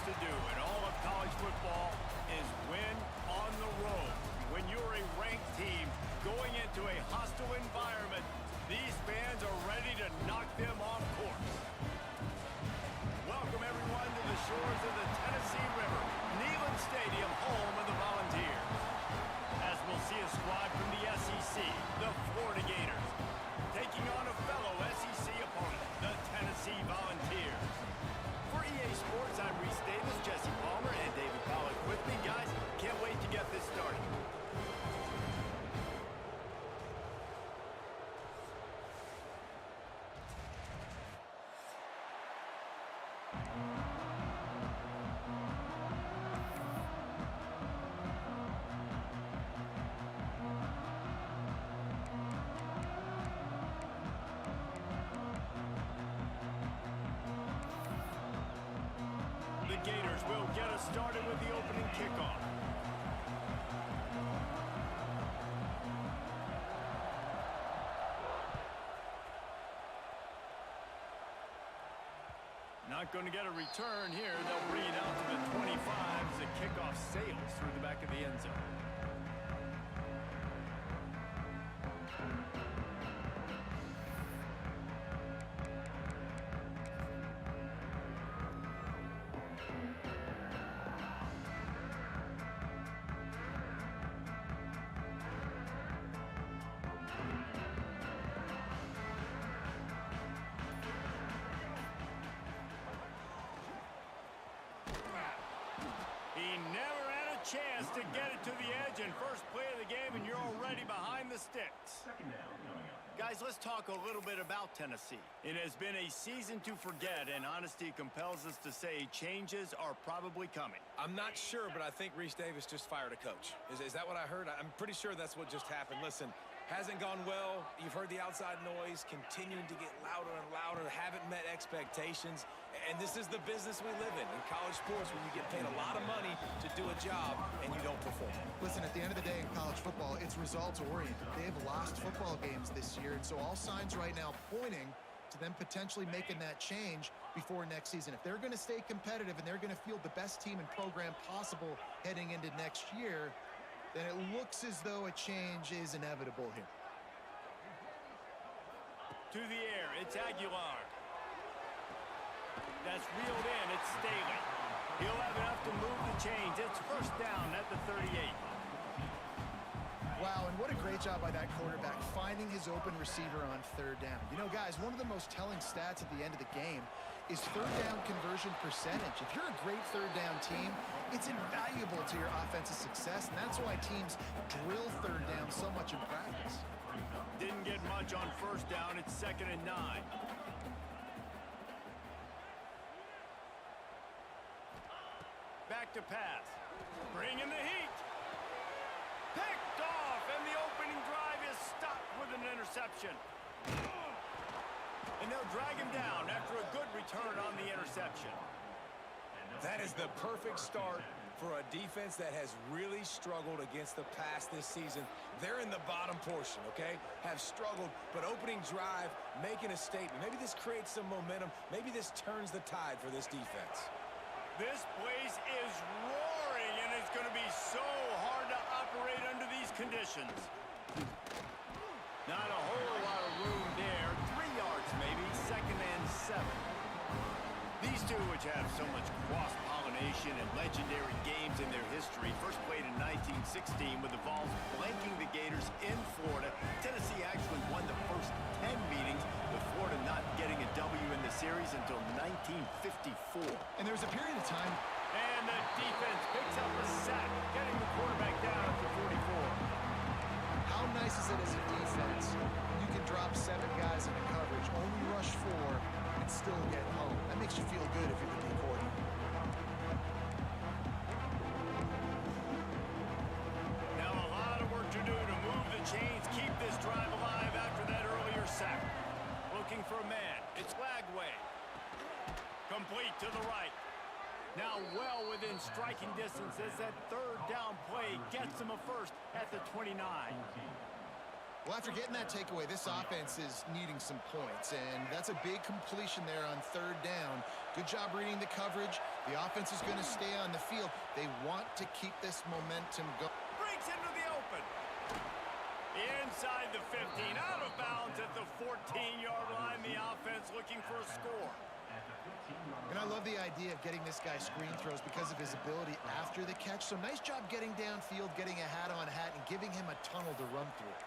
to do in all of college football is win on the road. When you're a ranked team going into a hostile environment, these fans are ready to knock them off course. Welcome, everyone, to the shores of the Tennessee River, Neyland Stadium, home of the Volunteers. As we'll see a squad from the SEC, the Florida Gators, taking on a fellow SEC opponent, the Tennessee Volunteers. For EA Sports, I'm Reese Davis, Jesse Palmer, and David Pollack with me. Guys, can't wait to get this started. The Gators will get us started with the opening kickoff. Not going to get a return here. They'll bring it out to the 25 as the kickoff sails through the back of the end zone. He never had a chance to get it to the edge, and first play of the game, and you're already behind the sticks. Guys, let's talk a little bit about Tennessee. It has been a season to forget, and honesty compels us to say changes are probably coming. I'm not sure, but I think Reese Davis just fired a coach. Is that what I heard? I'm pretty sure that's what just happened. Listen, hasn't gone well. You've heard the outside noise continuing to get louder and louder. Haven't met expectations. And this is the business we live in college sports, when you get paid a lot of money to do a job and you don't perform. Listen, at the end of the day in college football, it's results-oriented. They've lost football games this year, and so all signs right now pointing to them potentially making that change before next season. If they're going to stay competitive and they're going to field the best team and program possible heading into next year, then it looks as though a change is inevitable here. To the air, it's Aguilar. That's reeled in, it's Staley. He'll have enough to move the chains. It's first down at the 38. Wow, and what a great job by that quarterback, finding his open receiver on third down. You know, guys, one of the most telling stats at the end of the game is third down conversion percentage. If you're a great third down team, it's invaluable to your offensive success, and that's why teams drill third down so much in practice. Didn't get much on first down. It's 2nd and 9. Back to pass. Bringing the heat. Picked off, and the opening drive is stopped with an interception. And they'll drag him down after a good return on the interception. That is the perfect start for a defense that has really struggled against the pass this season. They're in the bottom portion, okay? Have struggled, but opening drive, making a statement. Maybe this creates some momentum. Maybe this turns the tide for this defense. This place is roaring, and it's going to be so hard to operate under these conditions. Not a whole lot of room there. 3 yards maybe, 2nd and 7. These two, which have so much cross-pollination and legendary games in their history, first played in 1916 with the Vols blanking the Gators in Florida. Tennessee actually won the first 10 meetings, with Florida not getting a W in the series until 1954. And there was a period of time. And the defense picks up a sack, getting the quarterback down at the 44. How nice is it as a defense when you can drop 7 guys into coverage, only rush 4, and still get home? That makes you feel good if you're the D coordinator. Now a lot of work to do to move the chains, keep this drive alive after that earlier sack. Looking for a man. It's Lagway. Complete to the right. Now well within striking distance as that third down play gets him a first at the 29. Well, after getting that takeaway, this offense is needing some points, and that's a big completion there on third down. Good job reading the coverage. The offense is going to stay on the field. They want to keep this momentum going. Breaks into the open. Inside the 15, out of bounds at the 14-yard line. The offense looking for a score. And I love the idea of getting this guy screen throws because of his ability after the catch. So nice job getting downfield, getting a hat-on-hat, and giving him a tunnel to run through.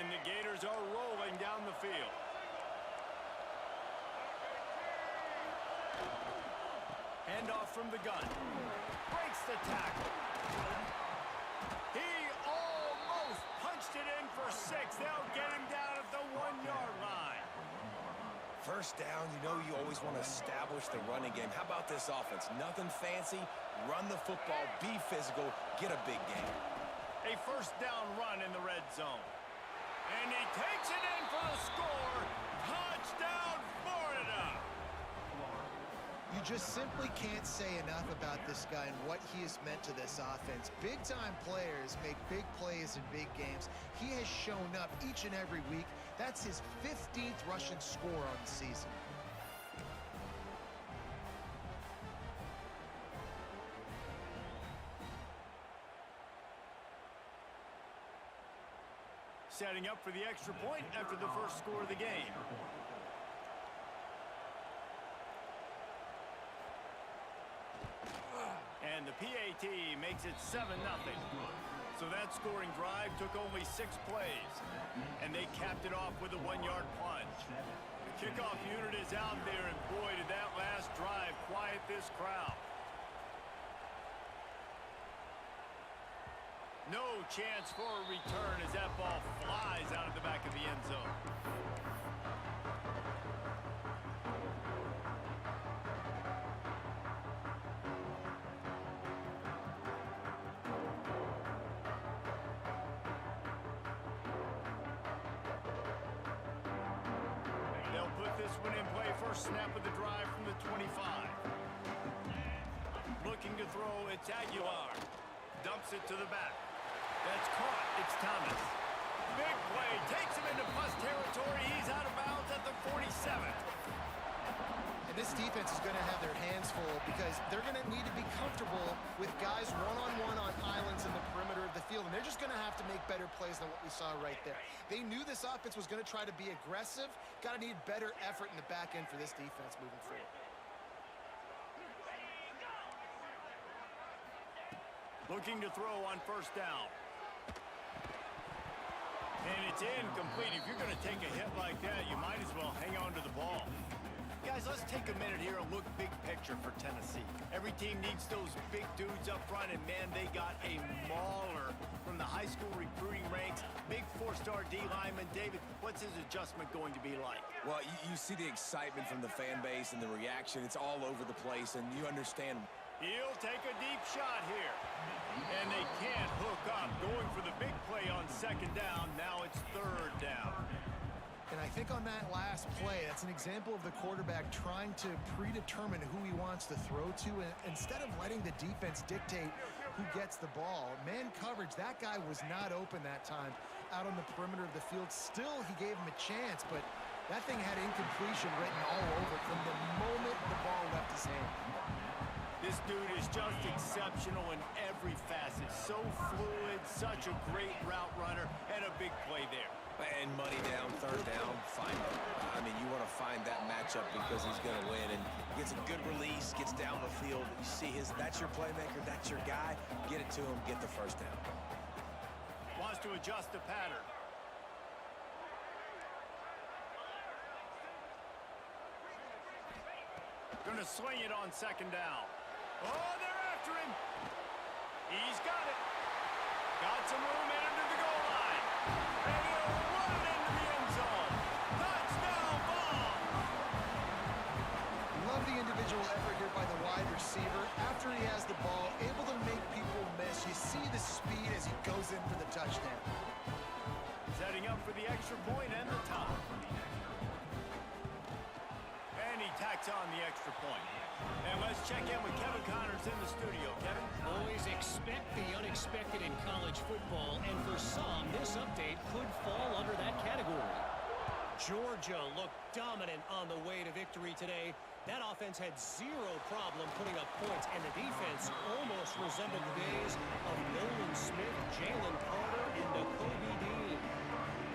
And the Gators are rolling down the field. Handoff from the gun. Breaks the tackle. He almost punched it in for 6. They'll get him down at the 1-yard line. First down, you know you always want to establish the running game. How about this offense? Nothing fancy. Run the football, be physical, get a big game. A first down run in the red zone. And he takes it in for the score. Touchdown, Florida. You just simply can't say enough about this guy and what he has meant to this offense. Big-time players make big plays in big games. He has shown up each and every week. That's his 15th rushing score on the season. Setting up for the extra point after the first score of the game. And the PAT makes it 7-0. So that scoring drive took only 6 plays. And they capped it off with a 1-yard plunge. The kickoff unit is out there, and boy, did that last drive quiet this crowd. No chance for a return as that ball flies out of the back of the end zone. They'll put this one in play. First snap of the drive from the 25. Looking to throw, it's Aguilar. Dumps it to the back. That's caught. It's Thomas. Big play. Takes him into plus territory. He's out of bounds at the 47. And this defense is going to have their hands full because they're going to need to be comfortable with guys one-on-one on islands in the perimeter of the field. And they're just going to have to make better plays than what we saw right there. They knew this offense was going to try to be aggressive. Got to need better effort in the back end for this defense moving forward. Looking to throw on first down. And it's incomplete. If you're going to take a hit like that, you might as well hang on to the ball. Guys, let's take a minute here and look big picture for Tennessee. Every team needs those big dudes up front, and man, they got a mauler from the high school recruiting ranks. Big 4-star D lineman. David, what's his adjustment going to be like? Well, you see the excitement from the fan base and the reaction. It's all over the place, and you understand. He'll take a deep shot here. And they can't hook up. Going for the big play on second down. Now it's third down. And I think on that last play, that's an example of the quarterback trying to predetermine who he wants to throw to, and instead of letting the defense dictate who gets the ball. Man coverage, that guy was not open that time out on the perimeter of the field. Still, he gave him a chance, but that thing had incompletion written all over from the moment the ball left his hand. This dude is just exceptional in every facet. So fluid, such a great route runner, and a big play there. And money down, third down, find it. I mean, you want to find that matchup because he's going to win. And gets a good release, gets down the field. You see that's your playmaker, that's your guy. Get it to him, get the first down. Wants to adjust the pattern. Going to swing it on second down. Oh, they're after him. He's got it. Got some room in under the goal line. And he'll run it into the end zone. Touchdown ball. Love the individual effort here by the wide receiver. After he has the ball, able to make people miss. You see the speed as he goes in for the touchdown. Setting up for the extra point and the tie. And he tacks on the extra point. And let's check in with Kevin Connors in the studio. Kevin? Always expect the unexpected in college football, and for some, this update could fall under that category. Georgia looked dominant on the way to victory today. That offense had zero problem putting up points, and the defense almost resembled the days of Nolan Smith, Jalen Carter, and Nakobe Dean.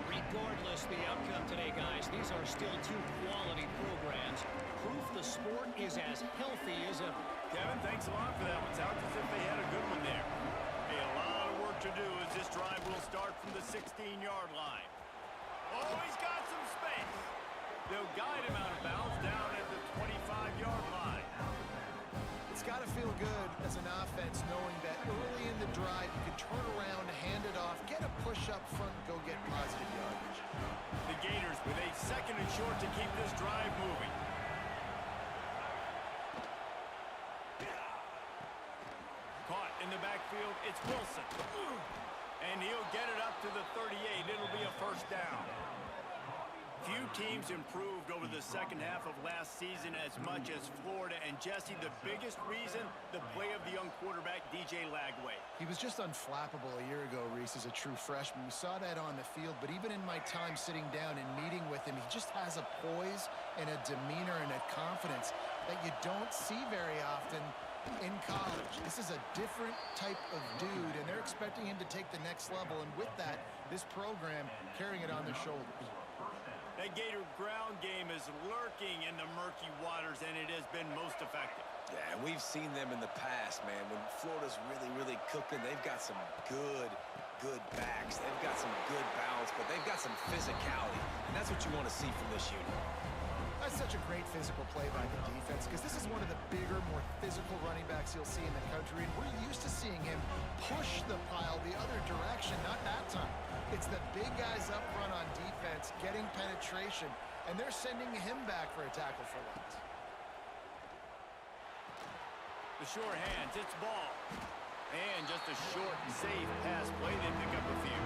Regardless the outcome today, guys, these are still two quality programs. Proof the sport is as healthy as ever. Kevin, thanks a lot for that one. Sounds as if they had a good one there. Hey, a lot of work to do as this drive will start from the 16-yard line. Oh, he's got some space. They'll guide him out of bounds down at the 25-yard line. It's got to feel good as an offense knowing that early in the drive you can turn around, hand it off, get a push up front, and go get positive yardage. The Gators with a second and short to keep this drive moving. Caught in the backfield, it's Wilson. And he'll get it up to the 38. It'll be a first down. Few teams improved over the second half of last season as much as Florida. And Jesse, the biggest reason, the play of the young quarterback, DJ Lagway. He was just unflappable a year ago, Reese, as a true freshman. We saw that on the field, but even in my time sitting down and meeting with him, he just has a poise and a demeanor and a confidence that you don't see very often in college. This is a different type of dude, and they're expecting him to take the next level. And with that, this program carrying it on their shoulders. That Gator ground game is lurking in the murky waters, and it has been most effective. Yeah, and we've seen them in the past, man. When Florida's really cooking, they've got some good backs. They've got some good balance, but they've got some physicality, and that's what you want to see from this unit. That's such a great physical play by the defense, because this is one of the bigger, more physical running backs you'll see in the country, and we're used to seeing him push the pile the other direction, not that time. It's the big guys up front on defense getting penetration, and they're sending him back for a tackle for once. The short hands, it's ball. And just a short, safe pass play. They pick up a few.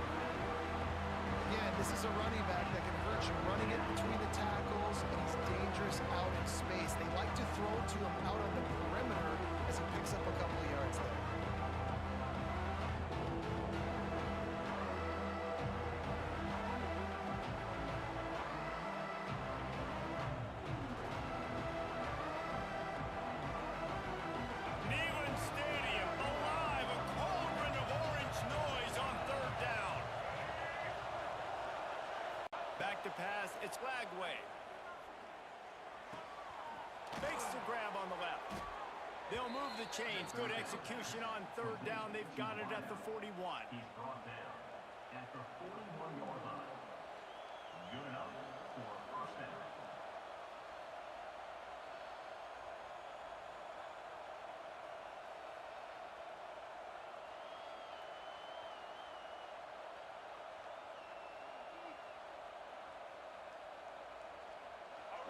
Again, this is a running back that can hurt you running it between the tackles, and he's dangerous out in space. They like to throw to him out on the perimeter as he picks up a couple of yards there. To pass, it's Lagway. Makes the grab on the left. They'll move the chains. Good execution on third down. They've got it at the 41. He's brought down at the 41-yard line. Good enough for a first down.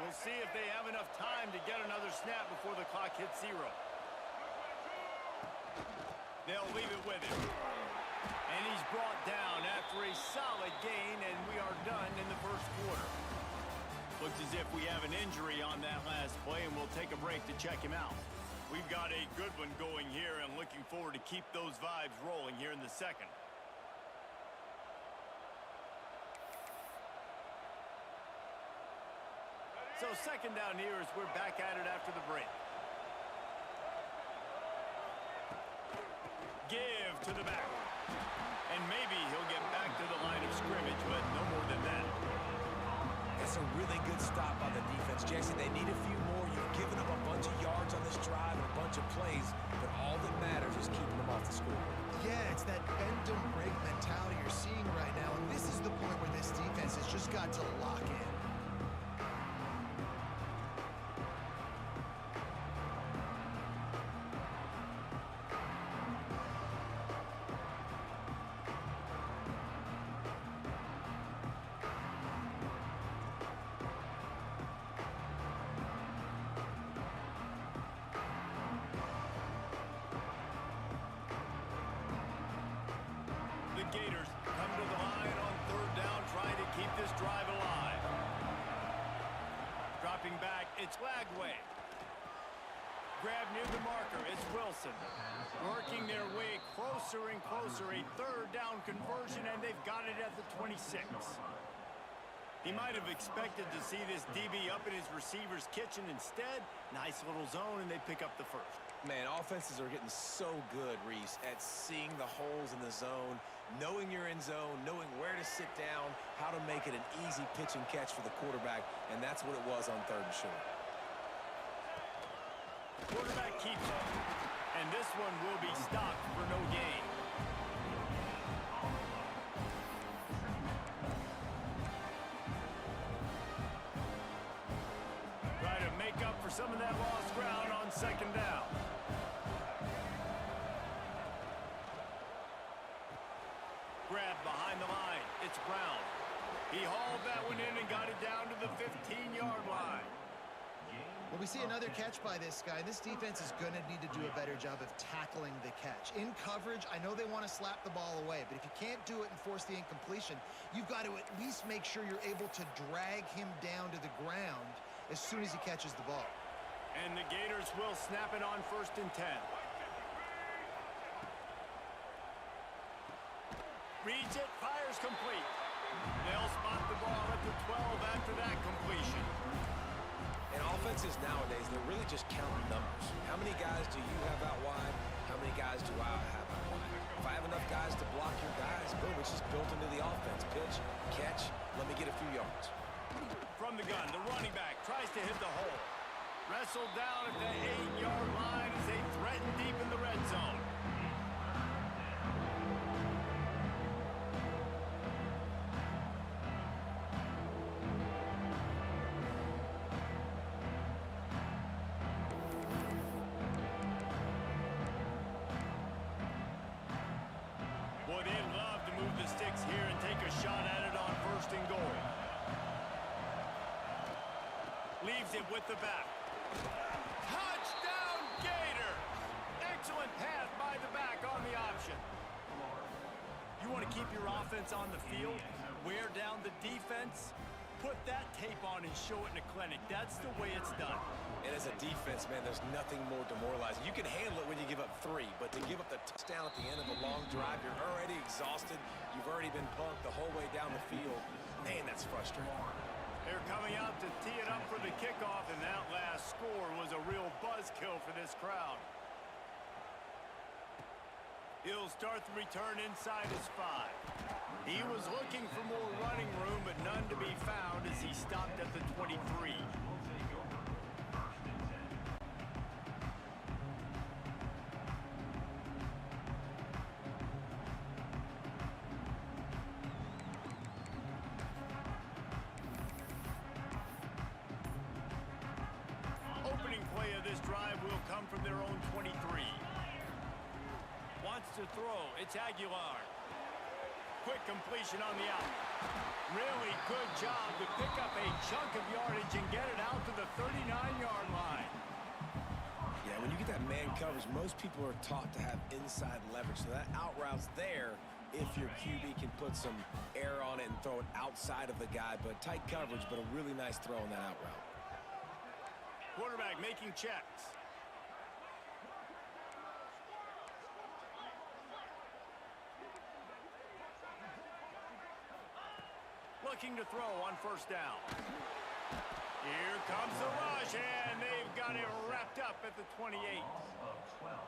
We'll see if they have enough time to get another snap before the clock hits 0. They'll leave it with him. And he's brought down after a solid gain, and we are done in the first quarter. Looks as if we have an injury on that last play, and we'll take a break to check him out. We've got a good one going here, and looking forward to keep those vibes rolling here in the second. So second down here as we're back at it after the break. Give to the back. And maybe he'll get back to the line of scrimmage, but no more than that. That's a really good stop by the defense, Jesse. They need a few more. You've given them a bunch of yards on this drive and a bunch of plays, but all that matters is keeping them off the scoreboard. Yeah, it's that bend don't break mentality you're seeing right now, and this is the point where this defense has just got to lock in. Gators come to the line on third down, trying to keep this drive alive. Dropping back, it's it's Lagway. Grab near the marker, it's Wilson. Working their way closer and closer, a third down conversion, and they've got it at the 26. He might have expected to see this DB up in his receiver's kitchen. Instead, nice little zone, and they pick up the first. Man, offenses are getting so good, Reese, at seeing the holes in the zone, knowing you're in zone, knowing where to sit down, how to make it an easy pitch and catch for the quarterback, and that's what it was on 3rd and short. Quarterback keeps up, and this one will be stopped for no gain. Try to make up for some of that lost ground on 2nd down. Grab behind the line. It's Brown. He hauled that one in and got it down to the 15-yard line. Well, we see another catch by this guy. This defense is going to need to do a better job of tackling the catch. In coverage, I know they want to slap the ball away, but if you can't do it and force the incompletion, you've got to at least make sure you're able to drag him down to the ground as soon as he catches the ball. And the Gators will snap it on 1st and 10. Reads it, fires complete. They'll spot the ball at the 12 after that completion. And offenses nowadays, they're really just counting numbers. How many guys do you have out wide? How many guys do I have out wide? If I have enough guys to block your guys, boom, it's just built into the offense. Pitch, catch, let me get a few yards. From the gun, the running back tries to hit the hole. Wrestled down at the 8-yard line as they threaten deep in the red zone. Boy, they'd love to move the sticks here and take a shot at it on 1st and goal. Leaves it with the back. Touchdown, Gators! Excellent pass by the back on the option. You want to keep your offense on the field, wear down the defense, put that tape on and show it in a clinic. That's the way it's done. And as a defense, man, there's nothing more demoralizing. You can handle it when you give up 3, but to give up the touchdown at the end of a long drive, you're already exhausted. You've already been punked the whole way down the field. Man, that's frustrating. They're coming out to tee it up for the kickoff, and that last score was a real buzzkill for this crowd. He'll start the return inside his 5. He was looking for more running room, but none to be found as he stopped at the 23. Opening play of this drive will come from their own 23. Wants to throw. It's Aguilar. Quick completion on the out. Really good job to pick up a chunk of yardage and get it out to the 39-yard line. Yeah, when you get that man coverage, most people are taught to have inside leverage. So that out route's there if your QB can put some air on it and throw it outside of the guy. But tight coverage, but a really nice throw on that out route. Quarterback making checks. Looking to throw on 1st down. Here comes the rush, and they've got it wrapped up at the 28.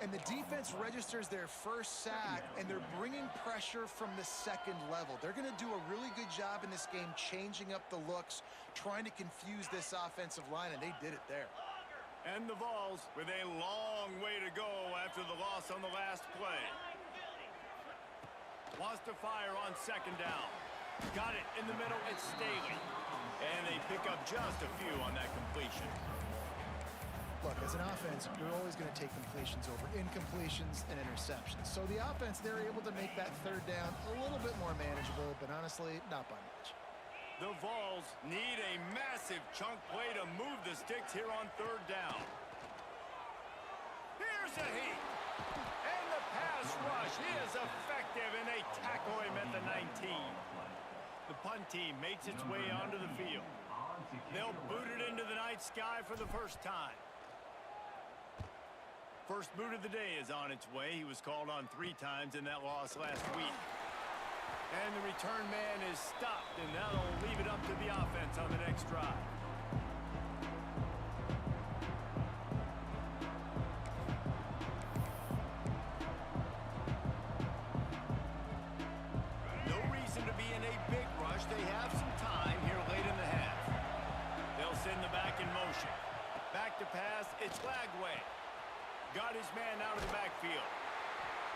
And the defense registers their first sack, and they're bringing pressure from the 2nd level. They're going to do a really good job in this game changing up the looks, trying to confuse this offensive line, and they did it there. And the Vols with a long way to go after the loss on the last play. Wants to fire on 2nd down. Got it in the middle, it's Staley. And they pick up just a few on that completion. Look, as an offense, you're always going to take completions over incompletions and interceptions. So the offense, they're able to make that 3rd down a little bit more manageable, but honestly, not by much. The Vols need a massive chunk play to move the sticks here on 3rd down. Here's a heat. And the pass rush is effective, and they tackle him at the 19. The punt team makes its way onto the field. on to kick They'll it boot away. it into the night sky for the first time. First boot of the day is on its way. He was called on 3 times in that loss last week. And the return man is stopped, and that'll leave it up to the offense on the next drive. No reason to be in a big rush. They have some time here late in the half. They'll send the back in motion. Back to pass. It's Lagway. Got his man out of the backfield.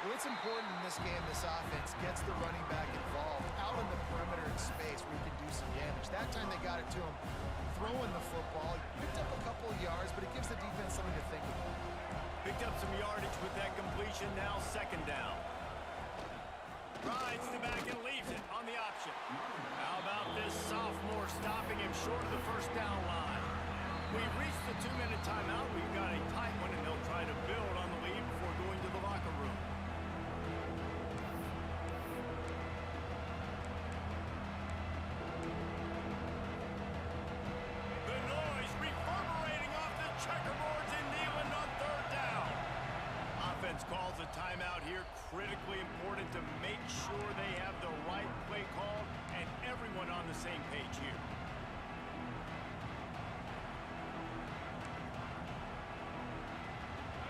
Well, it's important in this game, this offense gets the running back involved out in the perimeter in space where he can do some damage. That time they got it to him throwing the football. Picked up a couple of yards, but it gives the defense something to think about. Picked up some yardage with that completion. Now 2nd down. Rides the back and leaves it on the option. How about this sophomore stopping him short of the 1st down line? We've reached the 2-minute timeout. We've got a tight one, and they'll try to build on the lead before going to the locker room. The noise reverberating off the checkerboards in Neyland on 3rd down. Offense calls a timeout here. Critically important to make sure they have the right play call and everyone on the same page here.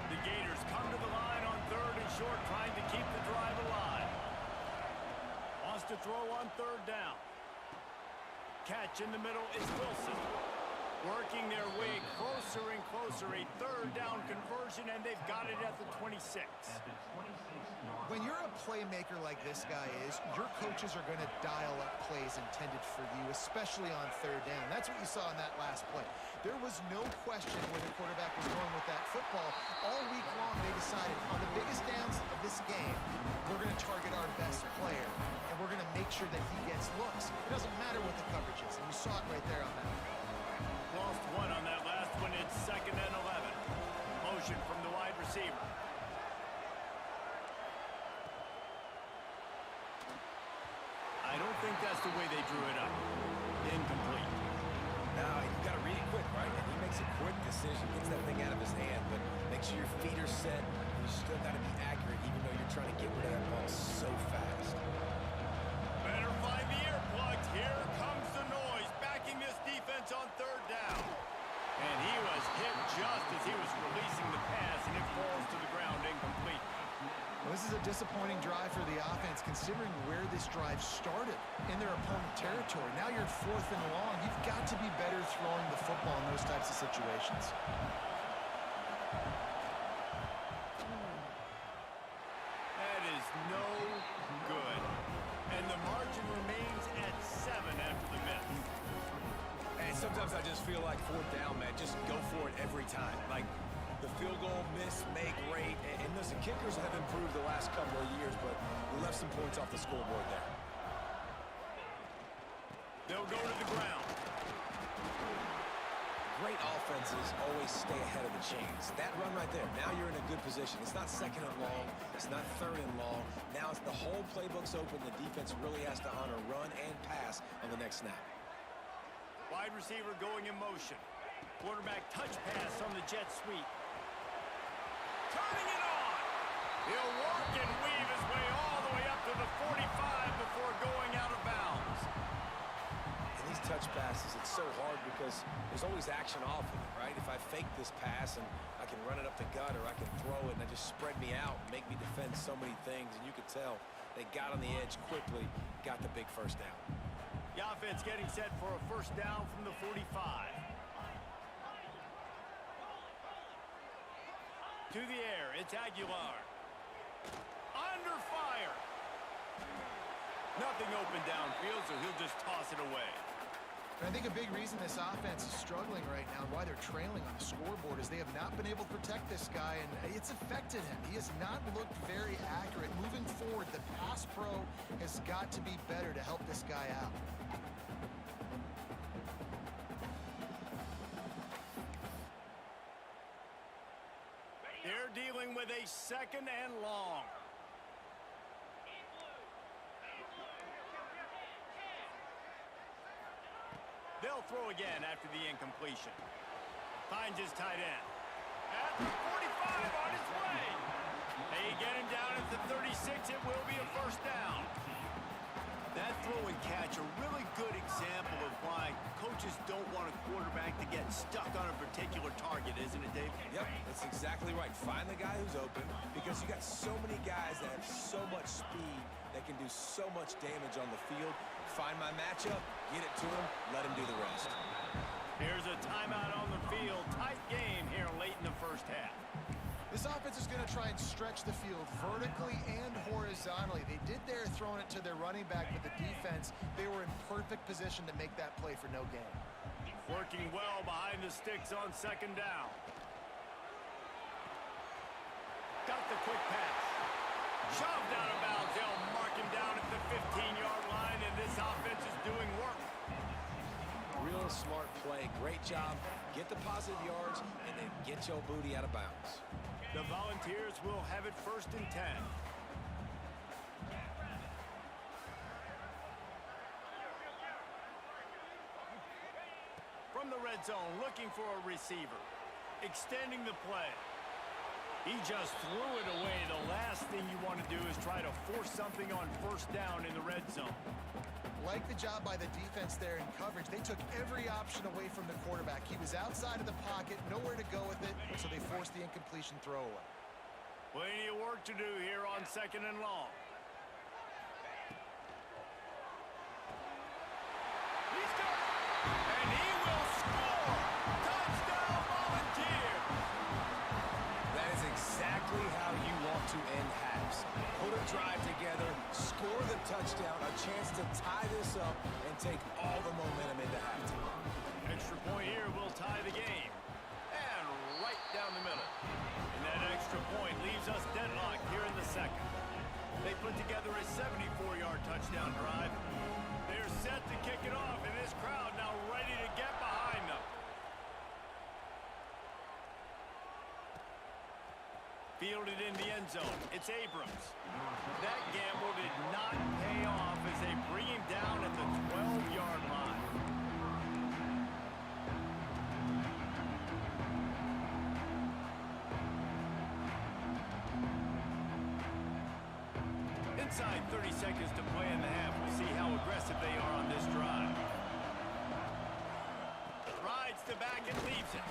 The Gators come to the line on 3rd and short, trying to keep the drive alive. Wants to throw on 3rd down. Catch in the middle is Wilson. Working their way closer and closer. A 3rd down conversion, and they've got it at the 26. At the 26-yard When you're a playmaker like this guy is, your coaches are going to dial up plays intended for you, especially on 3rd down. That's what you saw in that last play. There was no question where the quarterback was going with that football. All week long, they decided on the biggest downs of this game, we're going to target our best player, and we're going to make sure that he gets looks. It doesn't matter what the coverage is, and you saw it right there on that. Lost 1 on that last one. It's 2nd and 11. Motion from the wide receiver. I don't think that's the way they drew it up. Incomplete. Now, you got to read it quick, right? And he makes a quick decision, gets that thing out of his hand, but make sure your feet are set. You still got to be accurate, even though you're trying to get rid of that ball so fast. Better find the earplugs. Here comes the noise, backing this defense on 3rd down. And he was hit just as he was releasing the pass, and it falls to the ground incomplete. Well, this is a disappointing drive for the offense, considering where this drive started in their opponent territory. Now you're 4th and long. You've got to be better throwing the football in those types of situations. That is no good. And the margin remains at 7 after the miss. And sometimes I just feel like 4th down, man, just go for it every time. Like, the field goal miss, make rate, and listen, kickers have improved the last couple of years, but we left some points off the scoreboard there. They'll go to the ground. Great offenses always stay ahead of the chains. That run right there, now you're in a good position. It's not 2nd and long, it's not 3rd and long. Now it's the whole playbook's open. The defense really has to honor run and pass on the next snap. Wide receiver going in motion. Quarterback touch pass on the jet sweep. Turning it on. He'll work and weave his way all the way up to the 45 before going out of bounds. And these touch passes, it's so hard because there's always action off of it, right? If I fake this pass and I can run it up the gut, or I can throw it and it just spread me out and make me defend so many things, and you could tell they got on the edge quickly, got the big 1st down. The offense getting set for a 1st down from the 45. To the air, it's Aguilar. Under fire. Nothing open downfield, so he'll just toss it away. And I think a big reason this offense is struggling right now and why they're trailing on the scoreboard is they have not been able to protect this guy, and it's affected him. He has not looked very accurate. Moving forward, the pass pro has got to be better to help this guy out. They're dealing with a 2nd and long. They'll They'll throw again after the incompletion. Finds his tight end. At the 45 on his way. They get him down at the 36. It will be a first down. That throw and catch, a really good example of why coaches don't want a quarterback to get stuck on a particular target, isn't it, Dave? Yep, that's exactly right. Find the guy who's open because you got so many guys that have so much speed that can do so much damage on the field. Find my matchup, get it to him, let him do the rest. Here's a timeout on the field. Tight game here late in the first half. This offense is going to try and stretch the field vertically and horizontally. They did there throwing it to their running back, but the defense, they were in perfect position to make that play for no gain. Working well behind the sticks on second down. Got the quick pass. Shoved out of bounds. They'll mark him down at the 15-yard line, and this offense is doing work. Real smart play. Great job. Get the positive yards, and then get your booty out of bounds. The Volunteers will have it 1st and 10. From the red zone, looking for a receiver. Extending the play. He just threw it away. The last thing you want to do is try to force something on first down in the red zone. Like the job by the defense there in coverage. They took every option away from the quarterback. He was outside of the pocket, nowhere to go with it, so they forced the incompletion throwaway. Plenty of work to do here on 2nd and long. He's got it! And he will score! Touchdown, Volunteers! That is exactly how you want to end halves. Put a drive together, score the touchdown, a chance to tie this up, and take all the momentum into halftime. Extra point here will tie the game. And right down the middle. And that extra point leaves us deadlocked here in the second. They put together a 74-yard touchdown drive. They're set to kick it off, and this crowd now ready to get behind them. Fielded in the end zone. It's Abrams. That gamble did not pay off as they bring him down at the 12-yard line. Inside 30 seconds to play in the half. We'll see how aggressive they are on this drive. Rides to back and leaves it.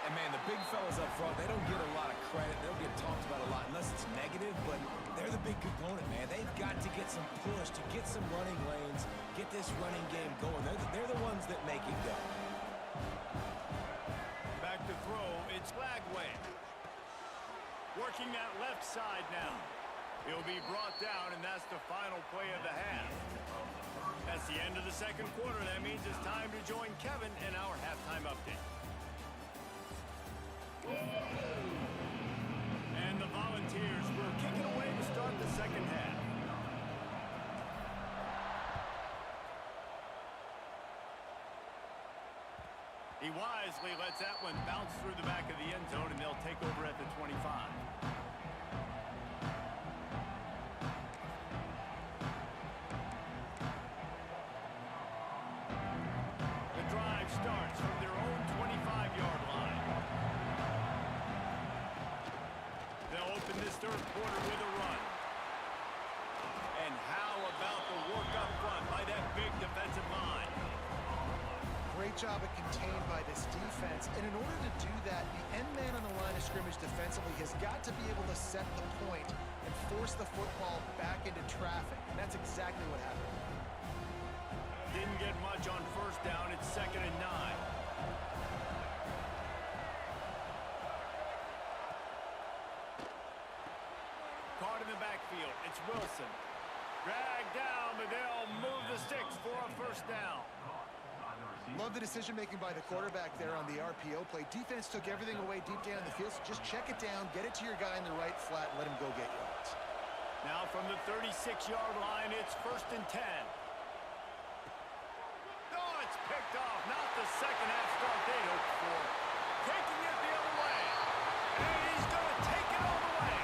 And, man, the big fellas up front, they don't get a lot of credit. They don't get talked about a lot unless it's negative, but they're the big component, man. They've got to get some push, to get some running lanes, get this running game going. They're the ones that make it go. Back to throw, it's Lagway. Working that left side now. He'll be brought down, and that's the final play of the half. That's the end of the second quarter. That means it's time to join Kevin in our halftime update. And the Volunteers will kick it away to start the second half. He wisely lets that one bounce through the back of the end zone, and they'll take over at the 25. The drive starts from their own 25-yard line. They'll open this third quarter with a run. And how about the work up front by that big defensive line? Great job at contained by this defense. And in order to do that, the end man on the line of scrimmage defensively has got to be able to set the point and force the football back into traffic. And that's exactly what happened. Didn't get much on first down. It's 2nd and 9. Caught in the backfield. It's Wilson. Dragged down, but they'll move the sticks for a first down. Love the decision-making by the quarterback there on the RPO play. Defense took everything away deep down the field, so just check it down, get it to your guy in the right flat, and let him go get yards. Now from the 36-yard line, it's 1st and 10. Oh, it's picked off. Not the second half start they hoped for. Taking it the other way. And he's going to take it all the way.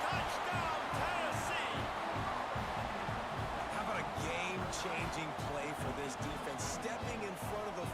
Touchdown, Tennessee. How about a game-changing play for this defense? Stepping in front of the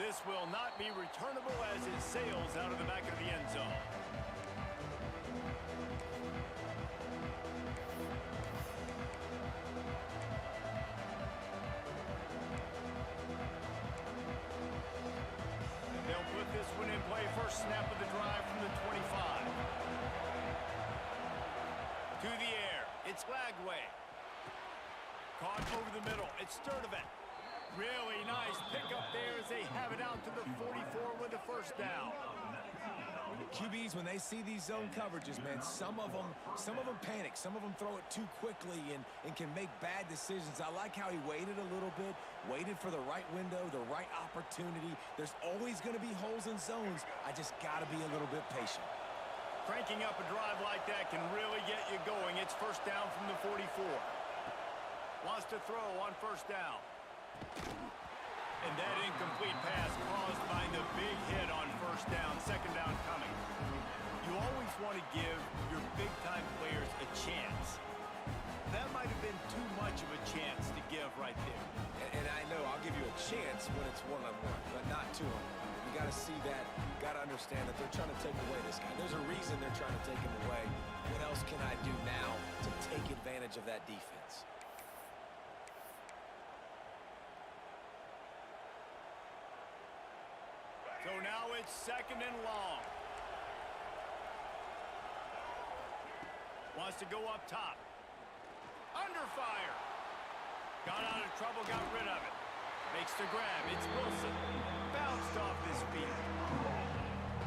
This will not be returnable as it sails out of the back of the end zone. They'll put this one in play. First snap of the drive from the 25. To the air. It's Lagway. Caught over the middle. It's Sturdivant. Really nice pickup there as they have it out to the 44 with the first down. QBs, when they see these zone coverages, man, some of them panic. Some of them throw it too quickly and can make bad decisions. I like how he waited a little bit, waited for the right window, the right opportunity. There's always going to be holes in zones. I just got to be a little bit patient. Cranking up a drive like that can really get you going. It's first down from the 44. Wants to throw on first down. And that incomplete pass caused by the big hit on first down. Second down coming. You always want to give your big-time players a chance. That might have been too much of a chance to give right there. And I know I'll give you a chance when it's one-on-one, but not two-on-one. You got to see that. You got to understand that they're trying to take away this guy. There's a reason they're trying to take him away. What else can I do now to take advantage of that defense? So now it's second and long. Wants to go up top. Under fire. Got out of trouble, got rid of it. Makes the grab. It's Wilson. Bounced off his feet.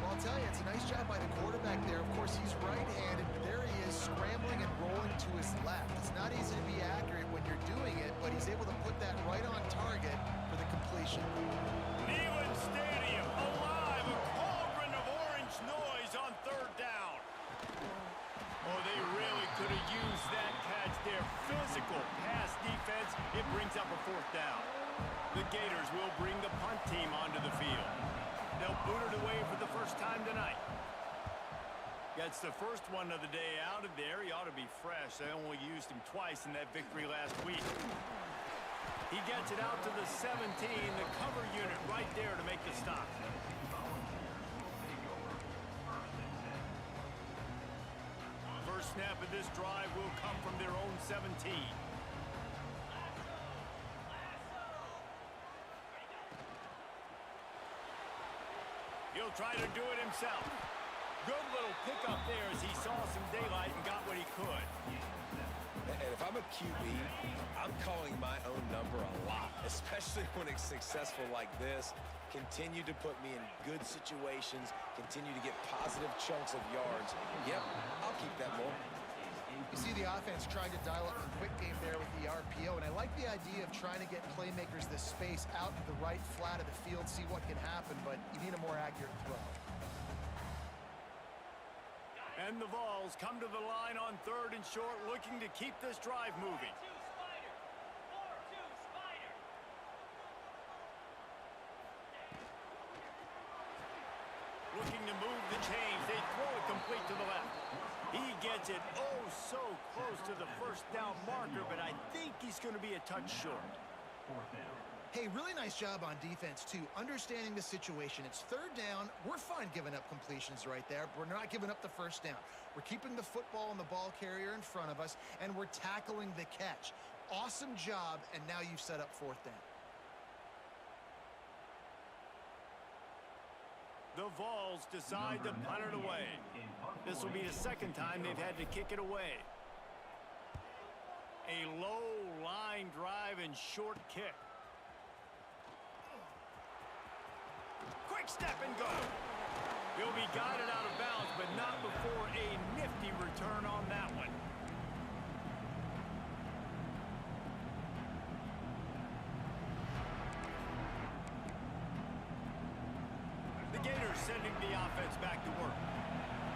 Well, I'll tell you, it's a nice job by the quarterback there. Of course, he's right-handed, but there he is scrambling and rolling to his left. It's not easy to be accurate when you're doing it, but he's able to put that right on target for the completion. Neyland Stadium, alive, a cauldron of orange noise on third down. Oh, they really could have used that catch there. Physical pass defense. It brings up a fourth down. The Gators will bring the punt team onto the field. They'll boot it away for the first time tonight. Gets the first one of the day out of there. He ought to be fresh. They only used him twice in that victory last week. He gets it out to the 17, the cover unit right there to make the stop. First snap of this drive will come from their own 17. He'll try to do it himself. Good little pickup there as he saw some daylight and got what he could. And if I'm a QB, I'm calling my own number a lot, especially when it's successful like this. Continue to put me in good situations, continue to get positive chunks of yards. Yep, I'll keep that more. You see the offense trying to dial up the quick game there with the RPO, and I like the idea of trying to get playmakers this space out to the right flat of the field, see what can happen, but you need a more accurate throw. And the Vols come to the line on third and short, looking to keep this drive moving. Looking to move the chains. They throw it complete to the left. He gets it oh so close to the first down marker, but I think he's going to be a touch short. Hey, really nice job on defense, too, understanding the situation. It's third down. We're fine giving up completions right there. We're not giving up the first down. We're keeping the football and the ball carrier in front of us, and we're tackling the catch. Awesome job, and now you've set up fourth down. The Vols decide to punt it away. This will be the second time they've had to kick it away. A low line drive and short kick. Quick step and go. He'll be guided out of bounds, but not before a nifty return on that one. The Gators sending the offense back to work.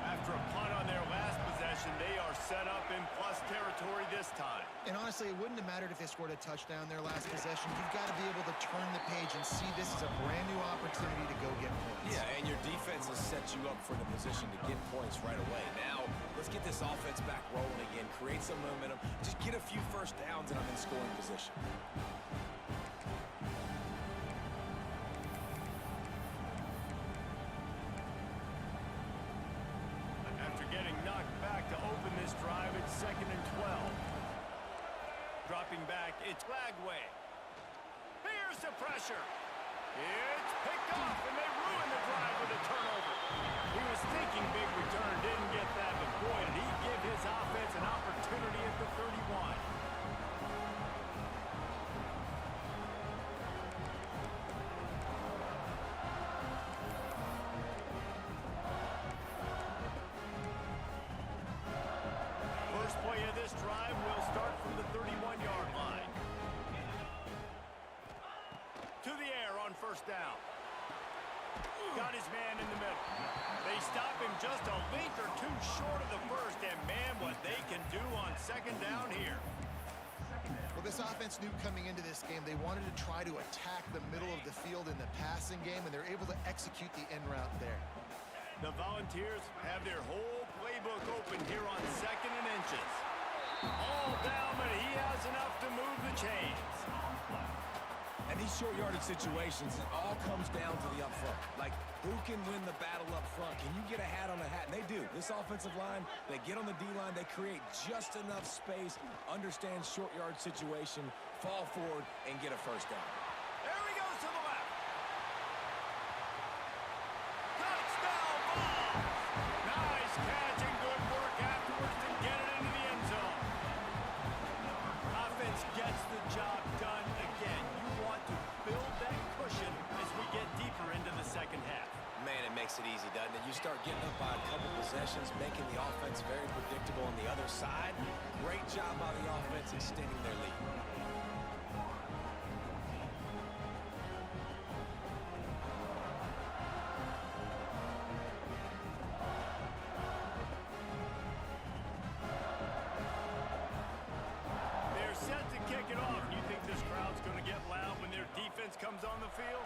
After a punt on their last possession, they are set up in plus territory this time. And honestly, it wouldn't have mattered if they scored a touchdown their last possession. You've got to be able to turn the page and see this as a brand new opportunity to go get points. Yeah, and your defense has set you up for the position to get points right away. Now, let's get this offense back rolling again, create some momentum, just get a few first downs, and I'm in scoring position. stepping back. It's Lagway. Here's the pressure. It's picked off, and they ruin the drive with a turnover. He was thinking big return, didn't get that, but boy, did he give his offense an opportunity at the 31. First play of this drive will start from the 31-yard line. To the air on first down. Got his man in the middle. They stop him just a length or two short of the first, and man, what they can do on second down here. Well, this offense knew coming into this game they wanted to try to attack the middle of the field in the passing game, and they're able to execute the in route there. The Volunteers have their whole playbook open here on 2nd and inches. All down, but he has enough to move the chains. And these short yardage situations, it all comes down to the up front. Like, who can win the battle up front? Can you get a hat on a hat? And they do. This offensive line, they get on the D-line, they create just enough space, understand short yard situation, fall forward, and get a first down. There he goes to the left. Touchdown ball. Nice catch and good work afterwards to get it into the end zone. Offense gets the job done again. You want to build that cushion as we get deeper into the second half. Man, it makes it easy, doesn't it? You start getting up by a couple possessions, making the offense very predictable on the other side. Great job by the offense extending their lead. They're set to kick it off. You think this crowd's going to get loud when their defense comes on the field?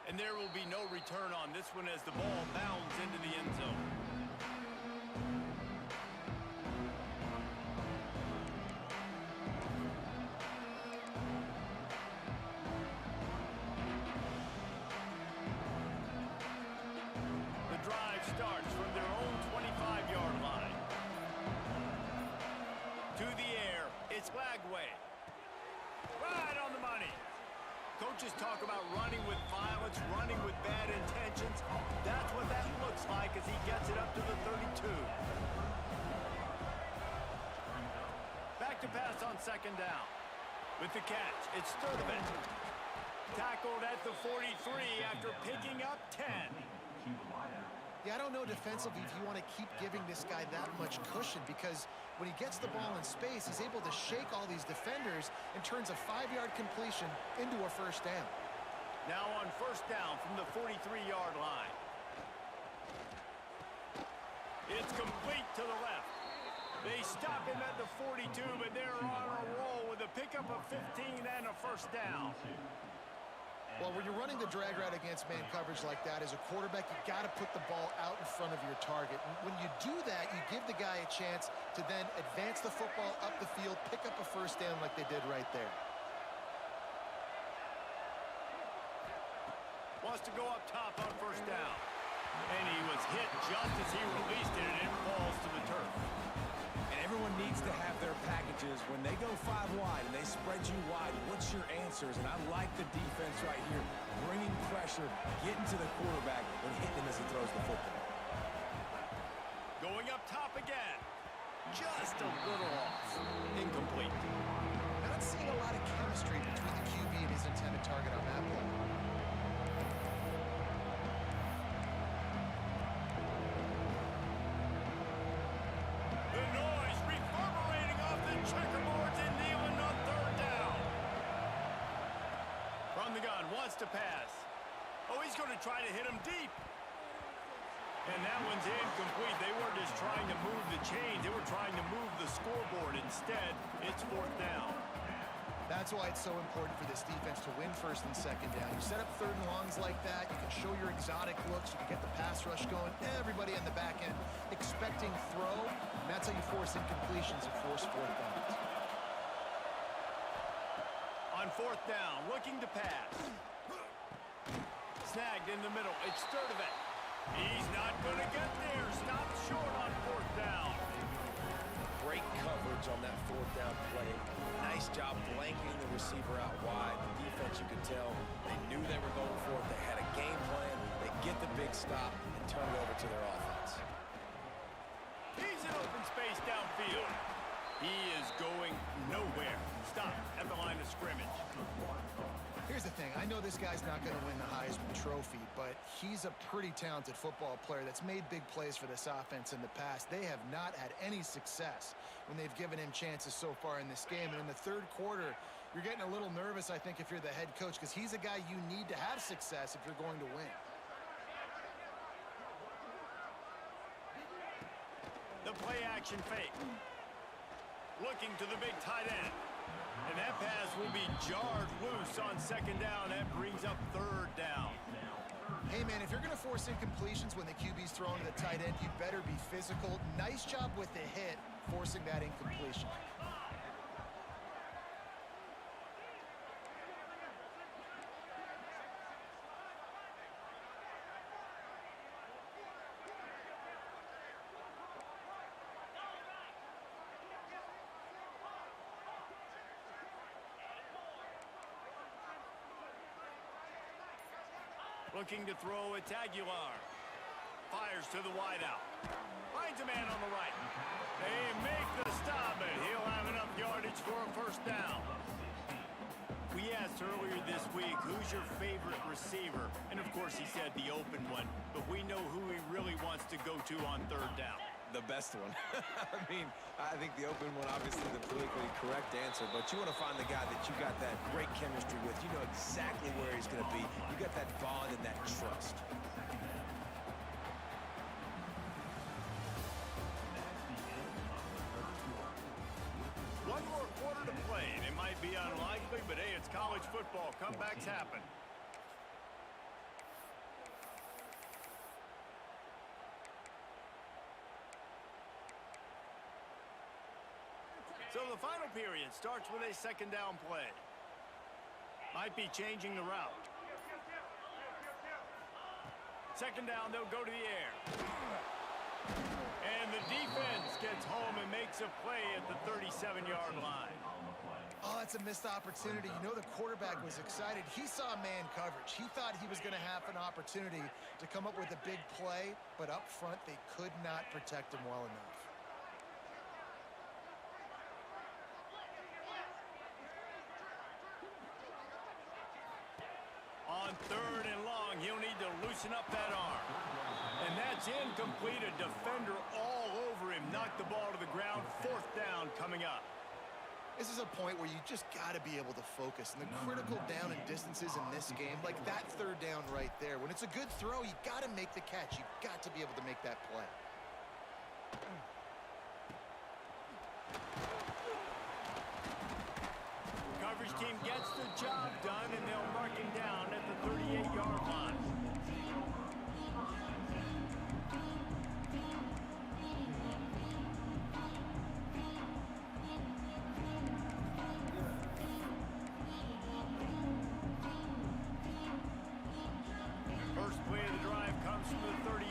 And there will be no return on this one as the ball bounds into the end zone. The drive starts from their own 25-yard line. To the air, it's Lagway. Right on the money. Coaches talk about running with violence, running with bad intentions. That's what that looks like as he gets it up to the 32. Back to pass on second down. With the catch, it's Sturdivant. Tackled at the 43 after picking up 10. Yeah, I don't know defensively if you want to keep giving this guy that much cushion, because when he gets the ball in space, he's able to shake all these defenders and turns a 5-yard completion into a first down. Now on first down from the 43-yard line. It's complete to the left. They stop him at the 42, but they're on a roll with a pickup of 15 and a first down. Well, when you're running the drag route against man coverage like that, as a quarterback, you got to put the ball out in front of your target. And when you do that, you give the guy a chance to then advance the football up the field, pick up a first down like they did right there. Wants to go up top on first down. And he was hit just as he released it, and it falls to the turf. And everyone needs to have their packages. When they go 5 wide and they spread you wide, what's your answers? And I like the defense right here, bringing pressure, getting to the quarterback, and hitting him as he throws the football. Going up top again. Just a little off. Incomplete. Not seeing a lot of chemistry between the QB and his intended target on that play. The noise reverberating off the checkerboards and kneeling on third down. From the gun, wants to pass. Oh, he's going to try to hit him deep. And that one's incomplete. They weren't just trying to move the chains. They were trying to move the scoreboard. Instead, it's fourth down. That's why it's so important for this defense to win first and second down. You set up third and longs like that, you can show your exotic looks, you can get the pass rush going, everybody on the back end expecting throw, and that's how you force incompletions and force fourth downs. On fourth down, looking to pass. Snagged in the middle. It's Sturdivant. He's not going to get there. Stopped short on fourth down. Great coverage on that fourth down play. Nice job blanketing the receiver out wide. The defense, you could tell, they knew they were going for it. They had a game plan. They get the big stop and turn it over to their offense. He's in open space downfield. He is going nowhere. Stop at the line of scrimmage. Here's the thing. I know this guy's not going to win the Heisman Trophy, but he's a pretty talented football player that's made big plays for this offense in the past. They have not had any success when they've given him chances so far in this game. And in the third quarter, you're getting a little nervous, I think, if you're the head coach, because he's a guy you need to have success if you're going to win. The play action fake. Looking to the big tight end. And that pass will be jarred loose on second down. That brings up third down. Hey, man, if you're going to force incompletions when the QB's throwing to the tight end, you better be physical. Nice job with the hit, forcing that incompletion. Looking to throw, it's Aguilar. Fires to the wideout. Finds a man on the right. They make the stop, and he'll have enough yardage for a first down. We asked earlier this week, who's your favorite receiver? And, of course, he said the open one. But we know who he really wants to go to on third down. The best one. I mean, I think the open one, obviously the politically correct answer, but you want to find the guy that you got that great chemistry with. You know exactly where he's going to be. You got that bond and that trust. One more quarter to play, and it might be unlikely, but hey, it's college football. Comebacks happen. So the final period starts with a second down play. Might be changing the route. Second down, they'll go to the air. And the defense gets home and makes a play at the 37-yard line. Oh, that's a missed opportunity. You know the quarterback was excited. He saw man coverage. He thought he was going to have an opportunity to come up with a big play, but up front they could not protect him well enough. On third and long, he'll need to loosen up that arm. And that's incomplete. A defender all over him. Knocked the ball to the ground. Fourth down coming up. This is a point where you just got to be able to focus. And the critical down and distances in this game, like that third down right there, when it's a good throw, you got to make the catch. You've got to be able to make that play. Coverage team gets the job done, and they'll mark him down at the 38-yard line. First play of the drive comes from the 38.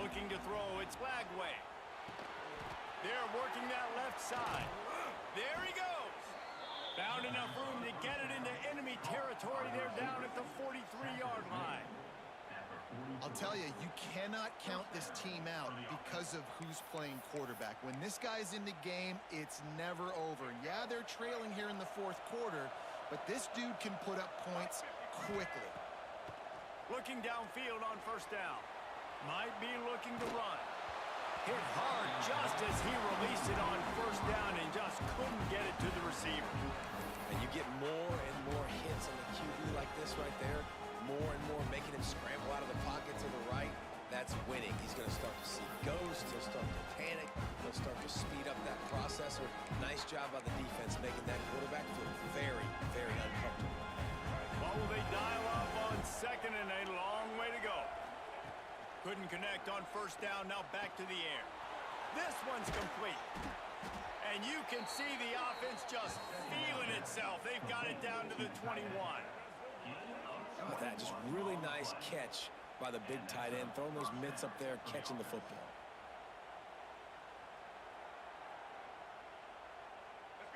Looking to throw, it's Flagway. They're working that left side. There he goes. Found enough room to get it into enemy territory. They're down at the 43-yard line. I'll tell you, you cannot count this team out because of who's playing quarterback. When this guy's in the game, it's never over. Yeah, they're trailing here in the fourth quarter, but this dude can put up points quickly. Looking downfield on first down. Might be looking to run. Hit hard just as he released it on first down and just couldn't get it to the receiver. And you get more and more hits on the QB like this right there. More and more making him scramble out of the pocket to the right. That's winning. He's going to start to see ghosts. He'll start to panic. He'll start to speed up that processor. Nice job by the defense making that quarterback feel very, very uncomfortable. What will they dial up on second and a long way to go? Couldn't connect on first down, now back to the air. This one's complete. And you can see the offense just feeling itself. They've got it down to the 21. How about that? Just really nice catch by the big tight end, throwing those mitts up there, catching the football.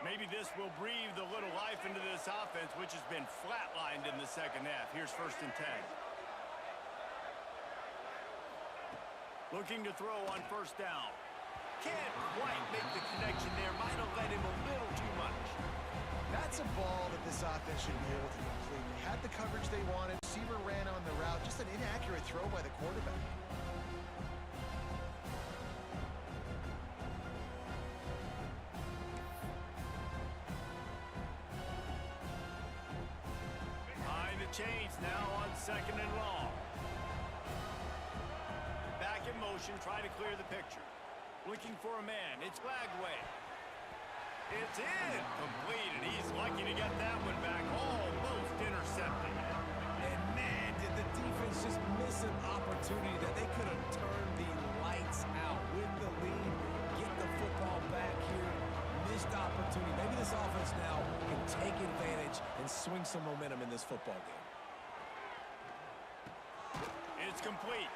Maybe this will breathe a little life into this offense, which has been flatlined in the second half. Here's 1st and 10. Looking to throw on 1st down. Can't quite make the connection there. Might have led him a little too much. That's a ball that this offense should be able to complete. They had the coverage they wanted. Receiver ran on the route. Just an inaccurate throw by the quarterback. Behind the chains now on 2nd and long. Back in motion, try to clear the picture. Looking for a man. It's Lagway. It's in. Complete, and he's lucky to get that one back. Almost intercepted. And man, did the defense just miss an opportunity that they could have turned the lights out with the lead. Get the football back here. Missed opportunity. Maybe this offense now can take advantage and swing some momentum in this football game. It's complete.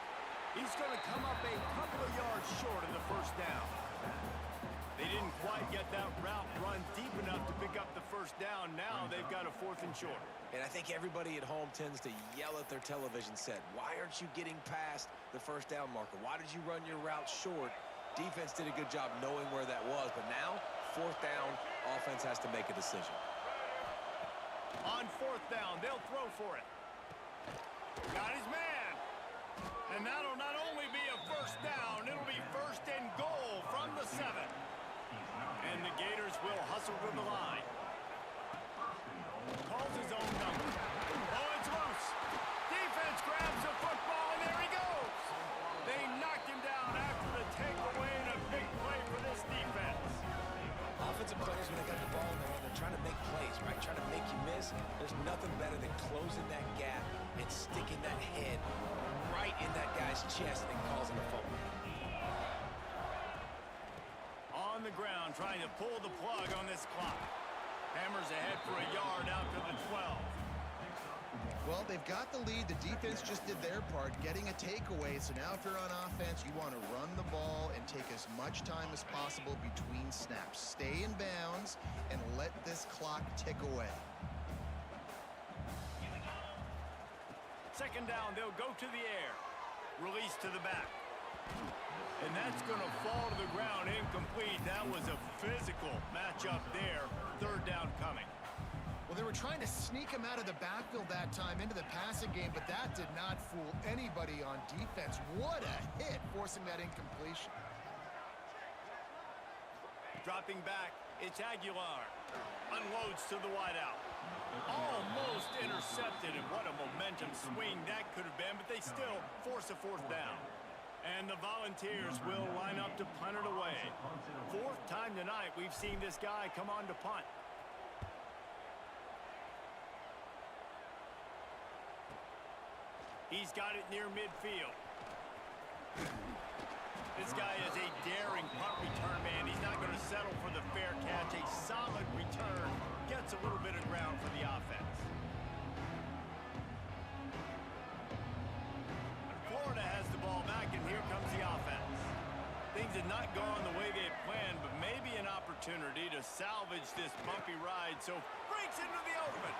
He's going to come up a couple of yards short of the 1st down. They didn't quite get that route run deep enough to pick up the 1st down. Now they've got a 4th and short. And I think everybody at home tends to yell at their television set. Why aren't you getting past the 1st down marker? Why did you run your route short? Defense did a good job knowing where that was. But now, 4th down, offense has to make a decision. On 4th down, they'll throw for it. Got his man. And that'll not only be a 1st down, it'll be 1st and goal from the 7. And the Gators will hustle to the line. Calls his own number. Oh, it's loose. Defense grabs the football, and there he goes. They knocked him down after the takeaway, and a big play for this defense. Offensive players, when they got the ball in their hand, they're trying to make plays, right? Trying to make you miss. There's nothing better than closing that gap and sticking that head right in that guy's chest and causing a fumble. On the ground, trying to pull the plug on this clock. Hammers ahead for a yard out to the 12. Well, they've got the lead. The defense just did their part, getting a takeaway. So now if you're on offense, you want to run the ball and take as much time as possible between snaps. Stay in bounds and let this clock tick away. 2nd down, they'll go to the air. Release to the back. And that's going to fall to the ground incomplete. That was a physical matchup there. 3rd down coming. Well, they were trying to sneak him out of the backfield that time into the passing game, but that did not fool anybody on defense. What a hit, forcing that incompletion. Dropping back, it's Aguilar. Unloads to the wideout. Almost intercepted, and what a momentum swing that could have been, but they still force a 4th down. And the Volunteers will line up to punt it away. 4th time tonight we've seen this guy come on to punt. He's got it near midfield. This guy is a daring punt return man. He's not going to settle for the fair catch. A solid return. Gets a little bit of ground for the offense. Florida has the ball back, and here comes the offense. Things had not gone the way they had planned, but maybe an opportunity to salvage this bumpy ride. So breaks into the open.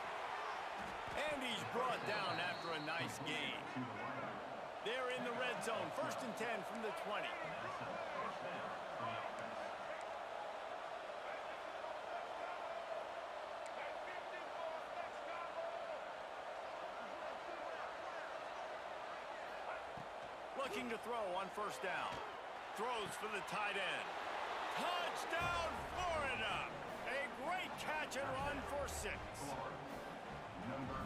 And he's brought down after a nice gain. They're in the red zone. 1st and 10 from the 20. Looking to throw on 1st down. Throws for the tight end. Touchdown, Florida! A great catch and run for 6.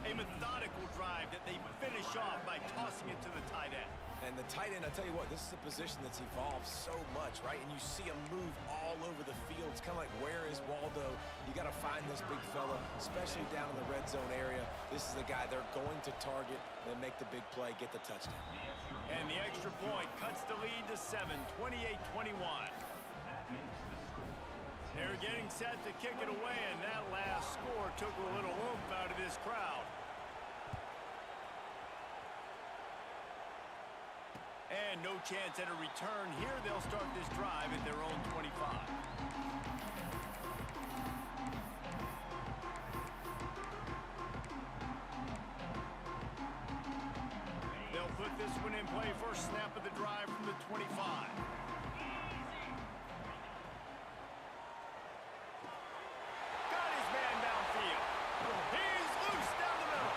A methodical drive that they finish off by tossing it to the tight end. And the tight end, I'll tell you what, this is a position that's evolved so much, right? And you see him move all over the field. It's kind of like, where is Waldo? You got to find this big fella, especially down in the red zone area. This is the guy they're going to target and make the big play, get the touchdown. And the extra point cuts the lead to 7, 28-21. They're getting set to kick it away, and that last score took a little oomph out of this crowd. chance at a return. Here they'll start this drive at their own 25. They'll put this one in play. First snap of the drive from the 25. Got his man downfield. He's loose down the middle.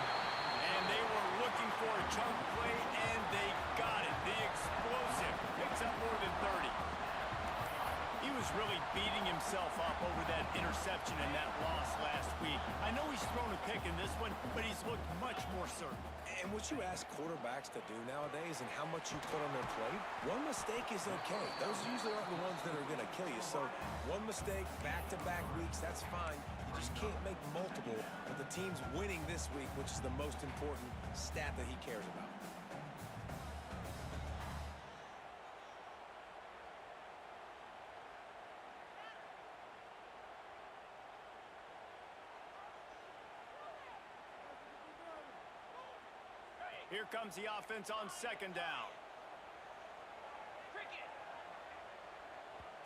And they were looking for a chunk play, and they got it. The explosive picks up more than 30. He was really beating himself up over that interception and that loss last week. I know he's thrown a pick in this one, but he's looked much more certain. And what you ask quarterbacks to do nowadays and how much you put on their plate, one mistake is okay. Those usually aren't the ones that are going to kill you. So one mistake, back-to-back weeks, that's fine. You just can't make multiple. But the team's winning this week, which is the most important stat that he cares about. Here comes the offense on second down.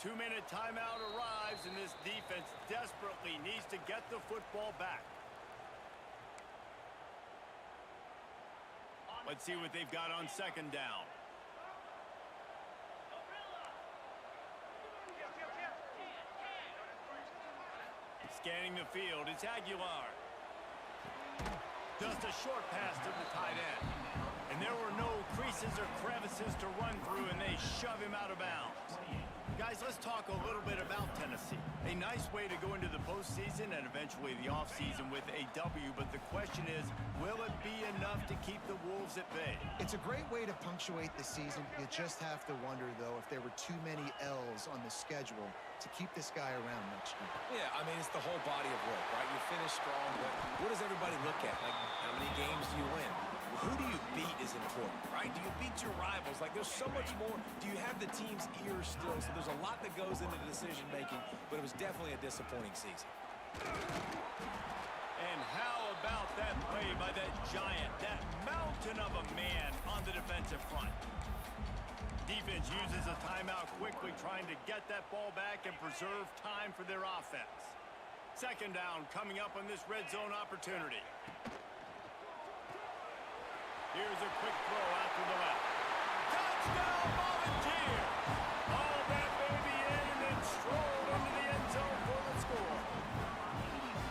2-minute timeout arrives, and this defense desperately needs to get the football back. Let's see what they've got on second down. Scanning the field, it's Aguilar. Just a short pass to the tight end. And there were no creases or crevices to run through, and they shove him out of bounds. Guys, let's talk a little bit about Tennessee. A nice way to go into the postseason and eventually the offseason with a W, but the question is, will it be enough to keep the Wolves at bay? It's a great way to punctuate the season. You just have to wonder, though, if there were too many L's on the schedule to keep this guy around next year. Yeah, I mean, it's the whole body of work, right? You finish strong, but what does everybody look at? Like, how many games do you win? Who do you beat is important, right? Do you beat your rivals? Like, there's so much more. Do you have the team's ears still? So there's a lot that goes into decision-making, but it was definitely a disappointing season. And how about that play by that giant, that mountain of a man on the defensive front? Defense uses a timeout quickly, trying to get that ball back and preserve time for their offense. Second down coming up on this red zone opportunity. Here's a quick throw out to the left. Touchdown, Volunteer! All that baby in and then strolled into the end zone for the score.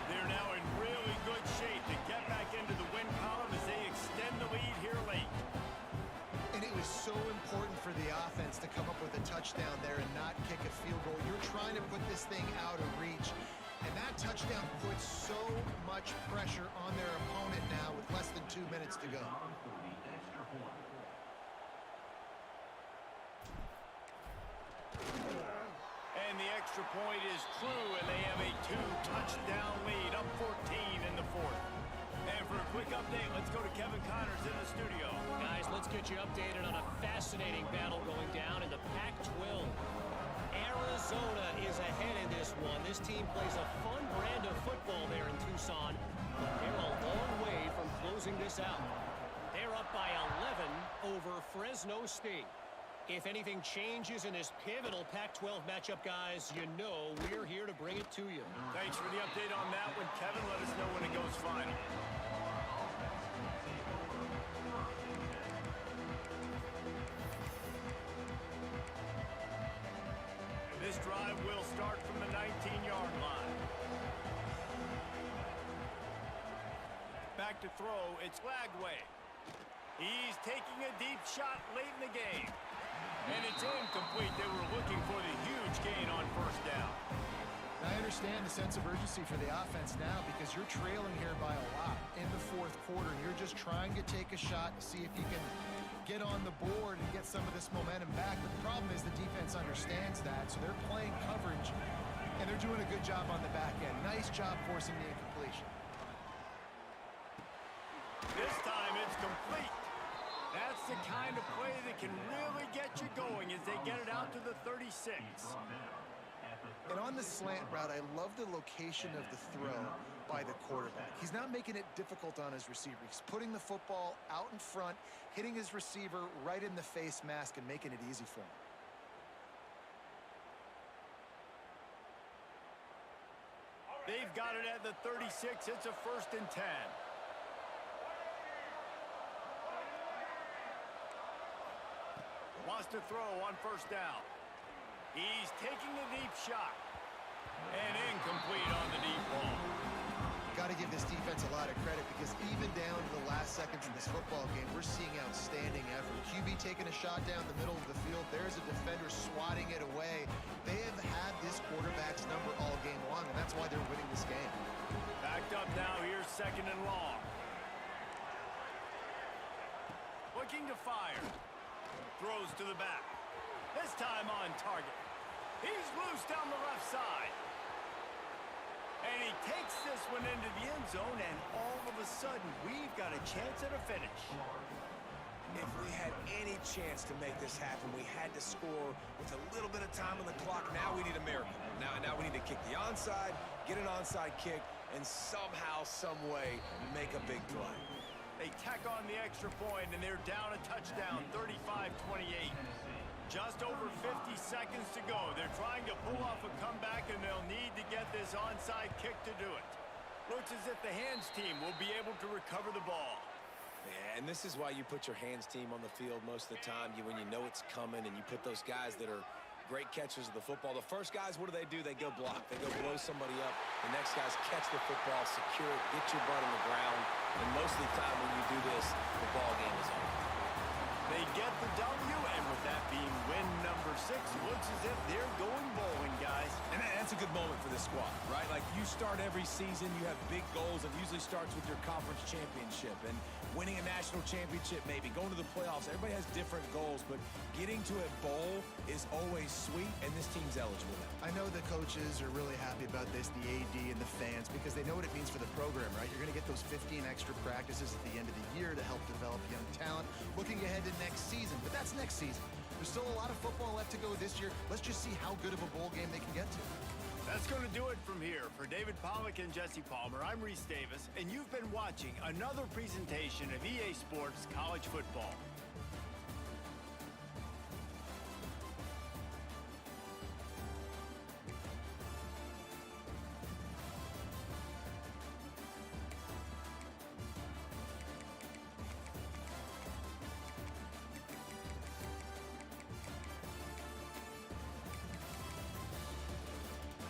They're now in really good shape to get back into the win column as they extend the lead here late. And it was so important for the offense to come up with a touchdown there and not kick a field goal. You're trying to put this thing out of reach. And that touchdown puts so much pressure on their opponent now with less than 2 minutes to go. And the extra point is true, and they have a 2-touchdown lead, up 14 in the fourth. And for a quick update, let's go to Kevin Connors in the studio. Guys, let's get you updated on a fascinating battle going down in the Pac-12. Arizona is ahead in this one. This team plays a fun brand of football there in Tucson, but they're a long way from closing this out. They're up by 11 over Fresno State. If anything changes in this pivotal Pac-12 matchup, guys, you know we're here to bring it to you. Thanks for the update on that one, Kevin. Let us know when it goes final. This drive will start from the 19-yard line. Back to throw, it's Lagway. He's taking a deep shot late in the game. And it's incomplete. They were looking for the huge gain on first down. I understand the sense of urgency for the offense now because you're trailing here by a lot in the fourth quarter. And you're just trying to take a shot to see if you can get on the board and get some of this momentum back. But the problem is the defense understands that, so they're playing coverage, and they're doing a good job on the back end. Nice job forcing the incompletion. This time it's complete. That's the kind of play that can really get you going as they get it out to the 36. And on the slant route, I love the location of the throw. by the quarterback. He's not making it difficult on his receiver. He's putting the football out in front, hitting his receiver right in the face mask and making it easy for him. They've got it at the 36. It's a 1st and 10. Wants to throw on 1st down. He's taking a deep shot. And incomplete on the deep ball. Got to give this defense a lot of credit because even down to the last seconds in this football game, we're seeing outstanding effort. QB taking a shot down the middle of the field. There's a defender swatting it away. They have had this quarterback's number all game long, and that's why they're winning this game. Backed up now. Here's 2nd and long. Looking to fire. Throws to the back. This time on target. He's loose down the left side. And he takes this one into the end zone, and all of a sudden, we've got a chance at a finish. If we had any chance to make this happen, we had to score with a little bit of time on the clock. Now we need a miracle. Now we need to kick the onside, get an onside kick, and somehow, some way, make a big play. They tack on the extra point, and they're down a touchdown, 35-28. Just over 50 seconds to go. They're trying to pull off a comeback, and they'll need to get this onside kick to do it. Looks as if the hands team will be able to recover the ball. Yeah, and this is why you put your hands team on the field most of the time. When you know it's coming, and you put those guys that are great catchers of the football. The first guys, what do? They go block. They go blow somebody up. The next guys catch the football, secure it, get your butt on the ground. And most of the time when you do this, the ball game is over. They get the W, and with that being win number 6, looks as if they're going bowling, guys. And that's a good moment for this squad, right? Like, you start every season, you have big goals. It usually starts with your conference championship and winning a national championship, maybe going to the playoffs. Everybody has different goals, but getting to a bowl is always sweet, and this team's eligible now. I know the coaches are really happy about this, the AD and the fans, because they know what it means for the program, right? You're going to get those 15 extra practices at the end of the year to help develop young talent. Looking ahead to next season, but that's next season. There's still a lot of football left to go this year. Let's just see how good of a bowl game they can get to. That's going to do it from here. For David Pollack and Jesse Palmer, I'm Reese Davis, and you've been watching another presentation of EA Sports College Football.